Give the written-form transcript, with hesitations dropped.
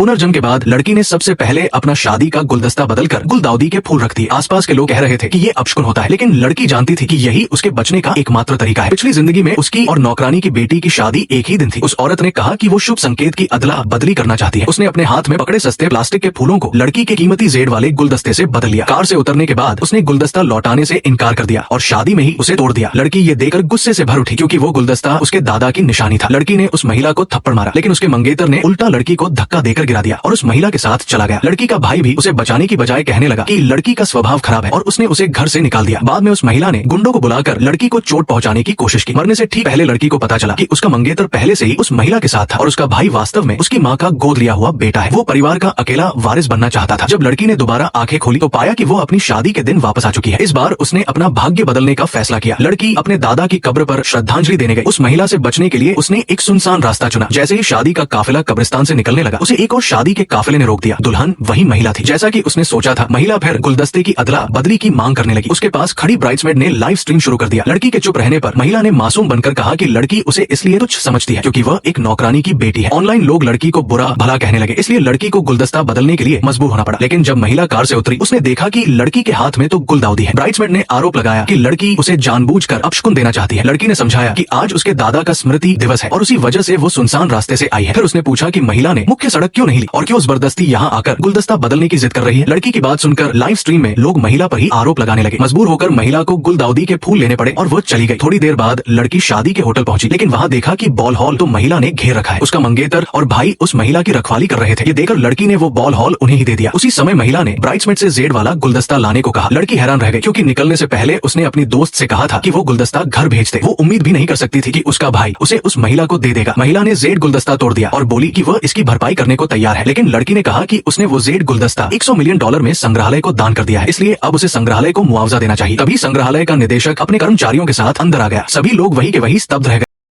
पुनर्जन्म के बाद लड़की ने सबसे पहले अपना शादी का गुलदस्ता बदलकर गुलदाउदी के फूल रख दिए। आसपास के लोग कह रहे थे कि ये अपशकुन होता है, लेकिन लड़की जानती थी कि यही उसके बचने का एकमात्र तरीका है। पिछली जिंदगी में उसकी और नौकरानी की बेटी की शादी एक ही दिन थी। उस औरत ने कहा कि वो शुभ संकेत की अदला बदली करना चाहती है। उसने अपने हाथ में पकड़े सस्ते प्लास्टिक के फूलों को लड़की के कीमती जेड वाले गुलदस्ते से बदल लिया। कार से उतरने के बाद उसने गुलदस्ता लौटाने से इनकार कर दिया और शादी में ही उसे तोड़ दिया। लड़की ये देखकर गुस्से से भर उठी, क्योंकि वो गुलदस्ता उसके दादा की निशानी था। लड़की ने उस महिला को थप्पड़ मारा, लेकिन उसके मंगेतर ने उल्टा लड़की को धक्का देकर गिरा दिया और उस महिला के साथ चला गया। लड़की का भाई भी उसे बचाने की बजाय कहने लगा कि लड़की का स्वभाव खराब है और उसने उसे घर से निकाल दिया। बाद में उस महिला ने गुंडों को बुलाकर लड़की को चोट पहुंचाने की कोशिश की। मरने से ठीक पहले लड़की को पता चला कि उसका मंगेतर पहले से ही उस महिला के साथ था और उसका भाई वास्तव में उसकी माँ का गोद लिया हुआ बेटा है। वो परिवार का अकेला वारिस बनना चाहता था। जब लड़की ने दोबारा आंखें खोली तो पाया कि वो अपनी शादी के दिन वापस आ चुकी है। इस बार उसने अपना भाग्य बदलने का फैसला किया। लड़की अपने दादा की कब्र पर श्रद्धांजलि देने गई। उस महिला से बचने के लिए उसने एक सुनसान रास्ता चुना। जैसे ही शादी का काफिला कब्रिस्तान से निकलने लगा, उसे एक और शादी के काफिले ने रोक दिया। दुल्हन वही महिला थी जैसा कि उसने सोचा था। महिला फिर गुलदस्ते की अदला बदली की मांग करने लगी। उसके पास खड़ी ब्राइड्समेड ने लाइव स्ट्रीम शुरू कर दिया। लड़की के चुप रहने पर महिला ने मासूम बनकर कहा कि लड़की उसे इसलिए तुच्छ समझती है क्योंकि वह एक नौकरानी की बेटी है। ऑनलाइन लोग लड़की को बुरा भला कहने लगे, इसलिए लड़की को गुलदस्ता बदलने के लिए मजबूर होना पड़ा। लेकिन जब महिला कार से उतरी, उसने देखा कि लड़की के हाथ में तो गुलदाउदी है। ब्राइड्समेड ने आरोप लगाया कि लड़की उसे जानबूझकर अपशकुन देना चाहती है। लड़की ने समझाया कि आज उसके दादा का स्मृति दिवस है और उसी वजह से वो सुनसान रास्ते से आई है। फिर उसने पूछा कि महिला ने मुख्य सड़क क्यों नहीं ली और क्यों जबरदस्ती यहाँ आकर गुलदस्ता बदलने की जिद कर रही है। लड़की की बात सुनकर लाइव स्ट्रीम में लोग महिला पर ही आरोप लगाने लगे। मजबूर होकर महिला को गुलदाउदी के फूल लेने पड़े और वो चली गई। थोड़ी देर बाद लड़की शादी के होटल पहुंची, लेकिन वहाँ देखा कि बॉल हॉल तो महिला ने घेर रखा है। उसका मंगेतर और भाई उस महिला की रखवाली कर रहे थे। ये देखकर लड़की ने वो बॉल हॉल उन्हें ही दे दिया। उसी समय महिला ने ब्राइड्समेड से जेड वाला गुलदस्ता लाने को कहा। लड़की हैरान रह गई, क्योंकि निकलने से पहले उसने अपनी दोस्त से कहा था कि वो गुलदस्ता घर भेज दे। वो उम्मीद भी नहीं कर सकती थी कि उसका भाई उसे उस महिला को दे देगा। महिला ने जेड गुलदस्ता तोड़ दिया और बोली कि वह इसकी भरपाई करने को तैयार है। लेकिन लड़की ने कहा कि उसने वो जेड गुलदस्ता $100 मिलियन में संग्रहालय को दान कर दिया है, इसलिए अब उसे संग्रहालय को मुआवजा देना चाहिए। तभी संग्रहालय का निदेशक अपने कर्मचारियों के साथ अंदर आ गया। सभी लोग वही के वही स्तब्ध रह गए।